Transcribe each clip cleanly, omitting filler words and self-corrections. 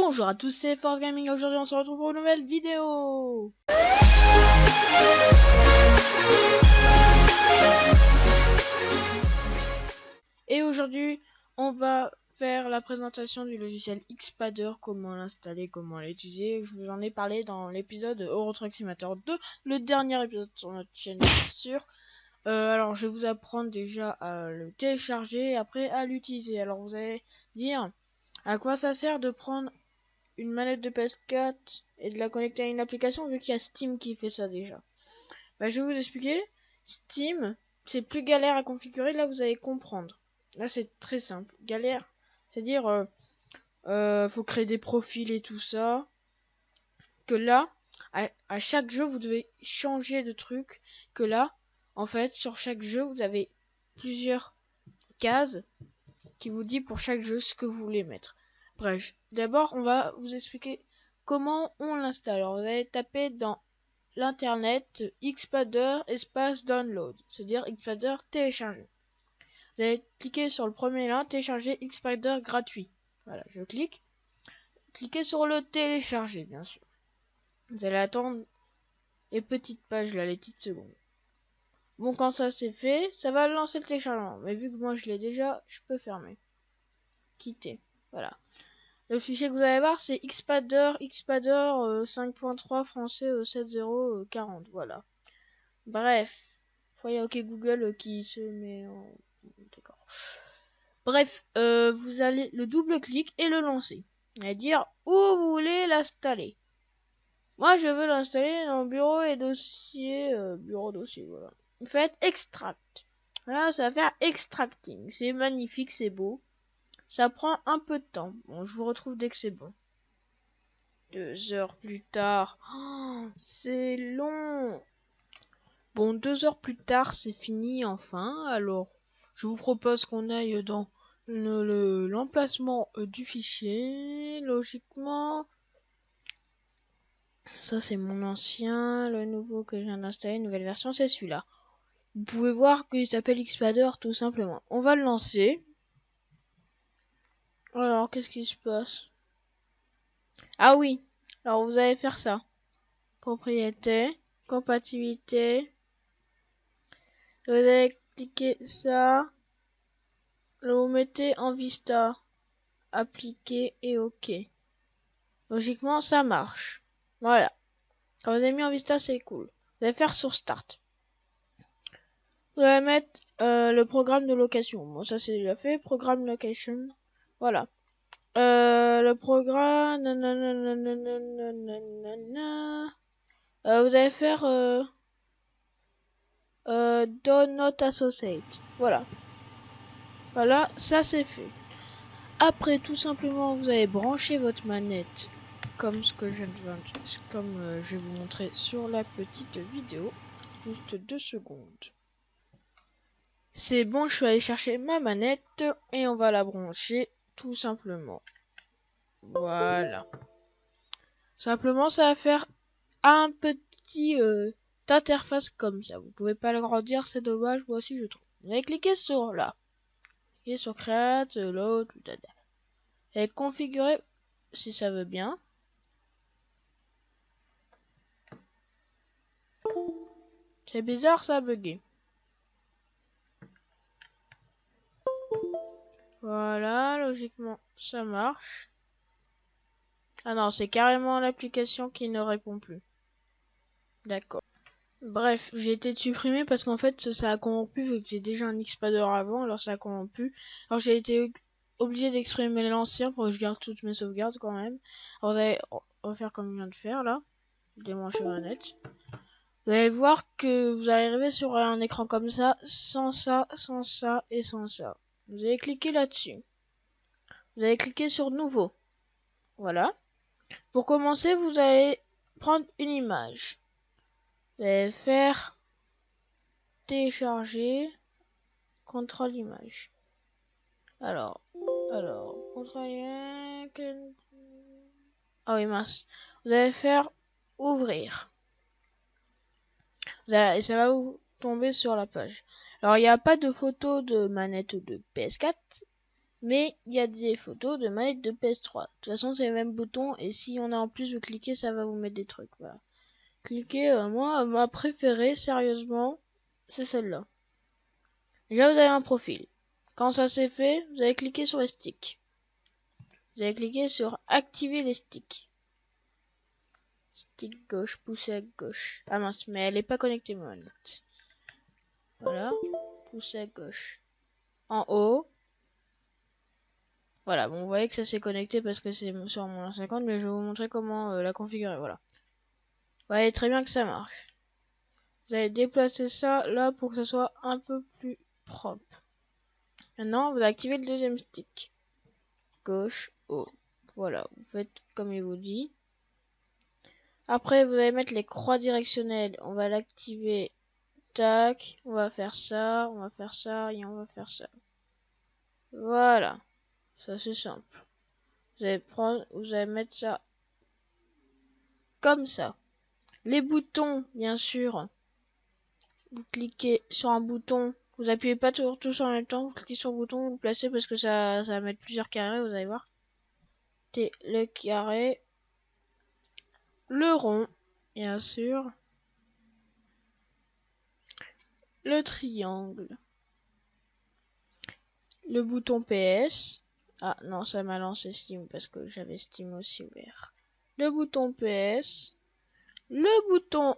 Bonjour à tous, c'est Force Gaming. Aujourd'hui on se retrouve pour une nouvelle vidéo. Et aujourd'hui on va faire la présentation du logiciel Xpadder, comment l'installer, comment l'utiliser. Je vous en ai parlé dans l'épisode Euro Truck Simulator 2, le dernier épisode sur notre chaîne bien sûr. Alors je vais vous apprendre déjà à le télécharger et après à l'utiliser. Alors vous allez dire à quoi ça sert de prendre une manette de PS4 et de la connecter à une application vu qu'il y a Steam qui fait ça déjà. Je vais vous expliquer. Steam, c'est plus galère à configurer, là vous allez comprendre. Là c'est très simple. Galère, c'est-à-dire faut créer des profils et tout ça. Que là, à chaque jeu vous devez changer de truc. Que là, en fait, sur chaque jeu vous avez plusieurs cases qui vous dit pour chaque jeu ce que vous voulez mettre. Bref, d'abord on va vous expliquer comment on l'installe. Alors vous allez taper dans l'internet Xpadder espace download, c'est-à-dire Xpadder télécharger. Vous allez cliquer sur le premier lien, télécharger Xpadder gratuit. Voilà, je clique. Cliquez sur le télécharger bien sûr. Vous allez attendre les petites pages là, les petites secondes. Bon, quand ça c'est fait, ça va lancer le téléchargement. Mais vu que moi je l'ai déjà, je peux fermer. Quitter. Voilà. Le fichier que vous allez voir, c'est Xpadder 5.3 français 7040. Voilà. Bref. Voyez, ok, Google qui se met en... D'accord. Bref, vous allez le double-clic et le lancer. Et dire où vous voulez l'installer. Moi, je veux l'installer dans bureau et dossier. Bureau dossier, voilà. Vous faites extract. Là, ça va faire extracting. C'est magnifique, c'est beau. Ça prend un peu de temps. Bon, je vous retrouve dès que c'est bon. 2 heures plus tard. Oh, c'est long. Bon, 2 heures plus tard, c'est fini enfin. Alors, je vous propose qu'on aille dans l'emplacement du fichier. Logiquement, ça c'est mon ancien. Le nouveau que je viens d'installer, nouvelle version, c'est celui-là. Vous pouvez voir qu'il s'appelle Xpadder tout simplement. On va le lancer. Alors, qu'est-ce qui se passe? Ah oui, alors vous allez faire ça. Propriété, compatibilité. Vous allez cliquer ça. Là, vous mettez en Vista. Appliquer et OK. Logiquement, ça marche. Voilà. Quand vous avez mis en Vista, c'est cool. Vous allez faire sur Start. Vous allez mettre le programme de location. Bon, ça c'est déjà fait. Programme location. Voilà. Le programme... vous allez faire... Do not associate. Voilà. Voilà, ça c'est fait. Après, tout simplement, vous allez brancher votre manette comme ce que je vais vous montrer sur la petite vidéo. Juste 2 secondes. C'est bon, je suis allé chercher ma manette et on va la brancher tout simplement. Voilà. Simplement, ça va faire un petit interface comme ça. Vous pouvez pas l'agrandir, c'est dommage. Moi aussi, je trouve. Vous allez cliquer sur là. Cliquez sur Create, Load, et configurer si ça veut bien. C'est bizarre, ça a bugué. Voilà, logiquement, ça marche. Ah non, c'est carrément l'application qui ne répond plus. D'accord. Bref, j'ai été supprimé parce qu'en fait, ça a corrompu vu que j'ai déjà un Xpadder avant, alors ça a corrompu. Alors j'ai été obligé d'exprimer l'ancien pour que je garde toutes mes sauvegardes quand même. Alors vous allez refaire comme je viens de faire là. Débrancher ma manette. Vous allez voir que vous allez arriver sur un écran comme ça, sans ça et sans ça. Vous allez cliquer là-dessus. Vous allez cliquer sur nouveau. Voilà. Pour commencer, vous allez prendre une image. Vous allez faire télécharger, contrôle image. Alors, contrôle image. Ah oui, mince. Vous allez faire ouvrir. Et ça va vous tomber sur la page. Alors, il n'y a pas de photo de manette de PS4, Mais il y a des photos de manettes de PS3. De toute façon, c'est les mêmes boutons. Et si on a en plus, vous cliquez, ça va vous mettre des trucs. Voilà. Cliquez. Moi, ma préférée, sérieusement, c'est celle-là. Déjà, vous avez un profil. Quand ça c'est fait, vous allez cliquer sur les sticks. Vous allez cliquer sur activer les sticks. Stick gauche, pousser à gauche. Ah mince, mais elle n'est pas connectée, ma manette. Voilà. Pousser à gauche. En haut. Voilà, bon, vous voyez que ça s'est connecté parce que c'est sur mon 50, mais je vais vous montrer comment la configurer. Voilà. Vous voyez très bien que ça marche. Vous allez déplacer ça là pour que ça soit un peu plus propre. Maintenant, vous activez le deuxième stick. Gauche, haut. Voilà, vous faites comme il vous dit. Après, vous allez mettre les croix directionnelles. On va l'activer. Tac. On va faire ça, on va faire ça et on va faire ça. Voilà. Ça, c'est simple. Vous allez mettre ça comme ça. Les boutons, bien sûr. Vous cliquez sur un bouton. Vous appuyez pas tous en même temps. Vous cliquez sur le bouton, vous le placez parce que ça va mettre plusieurs carrés, vous allez voir. Le carré. Le rond, bien sûr. Le triangle. Le bouton PS. Ah non, ça m'a lancé Steam parce que j'avais Steam aussi ouvert. Le bouton PS. Le bouton...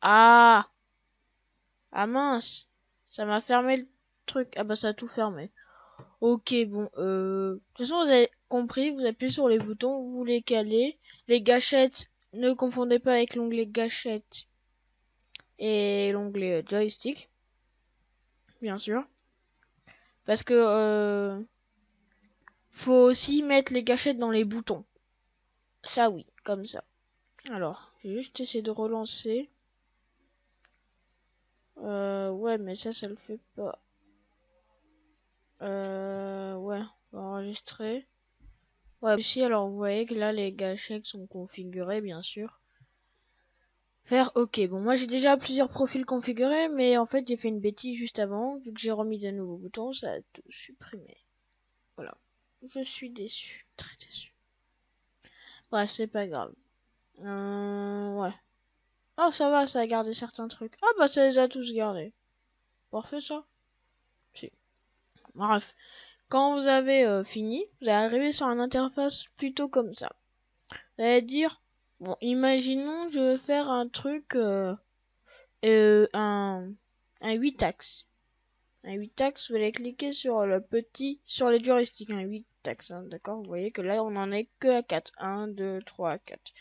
Ah! Ah mince! Ça m'a fermé le truc. Ah bah ça a tout fermé. Ok, bon. De toute façon, vous avez compris. Vous appuyez sur les boutons. Vous les calez. Les gâchettes, ne confondez pas avec l'onglet gâchette et l'onglet joystick. Bien sûr. Parce que... faut aussi mettre les gâchettes dans les boutons. Ça oui, comme ça. Alors, j'ai juste essayé de relancer. Ouais, mais ça le fait pas. Ouais, on va enregistrer. Ouais, aussi, alors vous voyez que là, les gâchettes sont configurés, bien sûr. Faire OK. Bon, moi j'ai déjà plusieurs profils configurés, mais en fait, j'ai fait une bêtise juste avant. Vu que j'ai remis de nouveaux boutons, ça a tout supprimé. Voilà. Je suis déçu. Très déçu. Bref, c'est pas grave. Ouais. Oh, ça va, ça a gardé certains trucs. Ah, bah, ça les a tous gardés. Parfait, ça. Si. Bref. Quand vous avez fini, vous allez arriver sur une interface plutôt comme ça. Vous allez dire, bon, imaginons, je veux faire un truc, un 8 axes. Un 8 axes, vous allez cliquer sur sur les joysticks, un 8 axes, hein, d'accord? Vous voyez que là, on en est que à 4. 1, 2, 3, 4.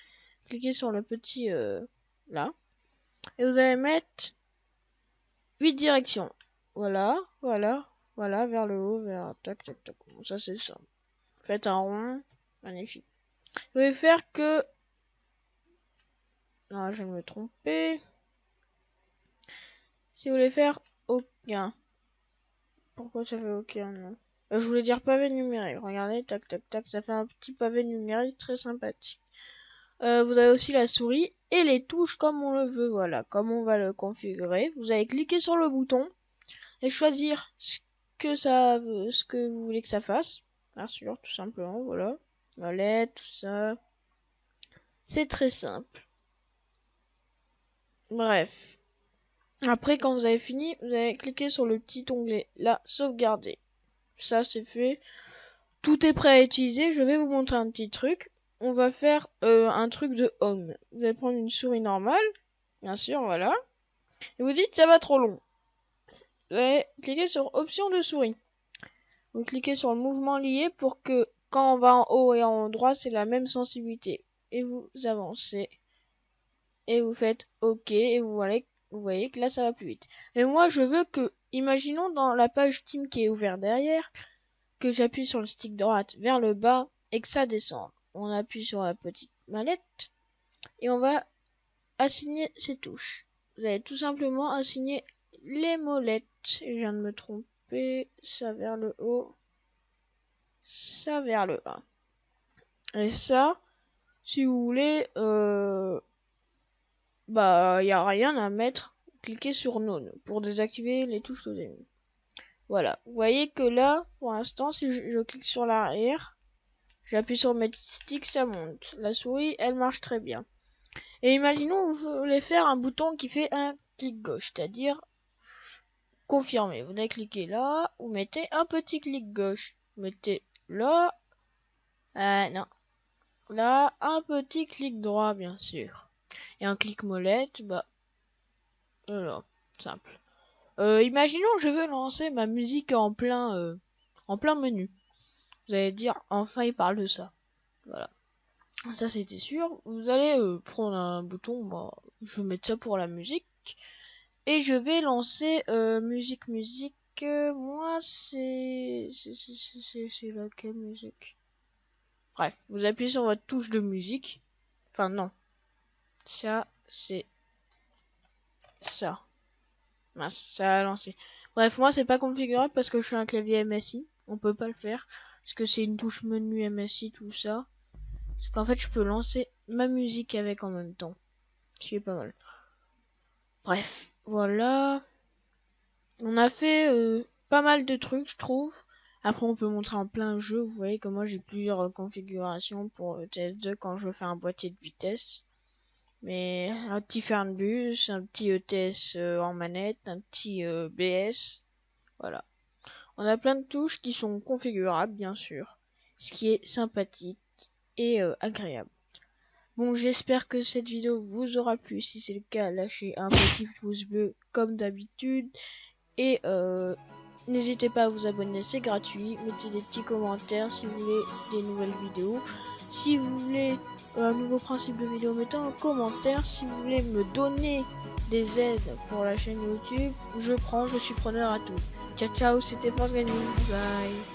Cliquez sur le petit, là. Et vous allez mettre 8 directions. Voilà, voilà, voilà, vers le haut, vers tac, tac, tac. Bon, ça, c'est ça. Faites un rond. Magnifique. Vous pouvez faire que... Non, je vais me tromper. Si vous voulez faire aucun. Pourquoi ça fait aucun, non? Je voulais dire pavé numérique. Regardez, tac, tac, tac. Ça fait un petit pavé numérique très sympathique. Vous avez aussi la souris et les touches comme on le veut. Voilà, comme on va le configurer. Vous allez cliquer sur le bouton et choisir ce que vous voulez que ça fasse. Bien sûr, tout simplement, voilà. Molette, tout ça. C'est très simple. Bref. Après, quand vous avez fini, vous allez cliquer sur le petit onglet là, sauvegarder. Ça, c'est fait. Tout est prêt à utiliser. Je vais vous montrer un petit truc. On va faire un truc de home. Vous allez prendre une souris normale, bien sûr, voilà. Et vous dites, ça va trop long. Vous allez cliquer sur option de souris. Vous cliquez sur le mouvement lié pour que quand on va en haut et en droit, c'est la même sensibilité. Et vous avancez. Et vous faites OK. Et vous voyez que là, ça va plus vite. Mais moi, je veux que, imaginons dans la page Steam qui est ouverte derrière, que j'appuie sur le stick droite vers le bas et que ça descende. On appuie sur la petite mallette et on va assigner ces touches. Vous allez tout simplement assigner les molettes. Je viens de me tromper. Ça vers le haut. Ça vers le bas. Et ça, si vous voulez, bah, y a rien à mettre. Cliquez sur None pour désactiver les touches que vous avez mis. Voilà, vous voyez que là, pour l'instant, si je clique sur l'arrière, j'appuie sur mes sticks, ça monte. La souris, elle marche très bien. Et imaginons, vous voulez faire un bouton qui fait un clic gauche, c'est-à-dire confirmer. Vous allez cliquer là, vous mettez un petit clic gauche. Vous mettez là, non, là, un petit clic droit, bien sûr. Et un clic molette, bah, voilà, simple. Imaginons je veux lancer ma musique en plein menu. Vous allez dire, enfin il parle de ça. Voilà. Ça c'était sûr. Vous allez prendre un bouton, bah, je vais mettre ça pour la musique. Et je vais lancer musique. Moi c'est laquelle musique? Bref, vous appuyez sur votre touche de musique. Enfin non. Ça c'est ça. Mince, ça a lancé. Bref, moi c'est pas configurable parce que je suis un clavier MSI. On peut pas le faire. Parce que c'est une touche menu MSI, tout ça. Parce qu'en fait je peux lancer ma musique avec en même temps. Ce qui est pas mal. Bref, voilà. On a fait pas mal de trucs, je trouve. Après, on peut montrer en plein jeu. Vous voyez que moi, j'ai plusieurs configurations pour TS2 quand je fais un boîtier de vitesse. Mais un petit Fernbus, un petit ETS en manette, un petit BS. Voilà. On a plein de touches qui sont configurables, bien sûr. Ce qui est sympathique et agréable. Bon, j'espère que cette vidéo vous aura plu. Si c'est le cas, lâchez un petit pouce bleu comme d'habitude. Et n'hésitez pas à vous abonner, c'est gratuit. Mettez des petits commentaires si vous voulez des nouvelles vidéos. Si vous voulez un nouveau principe de vidéo, mettez en commentaire. Si vous voulez me donner des aides pour la chaîne YouTube, je suis preneur à tout. Ciao ciao, c'était Force Gaming, bye.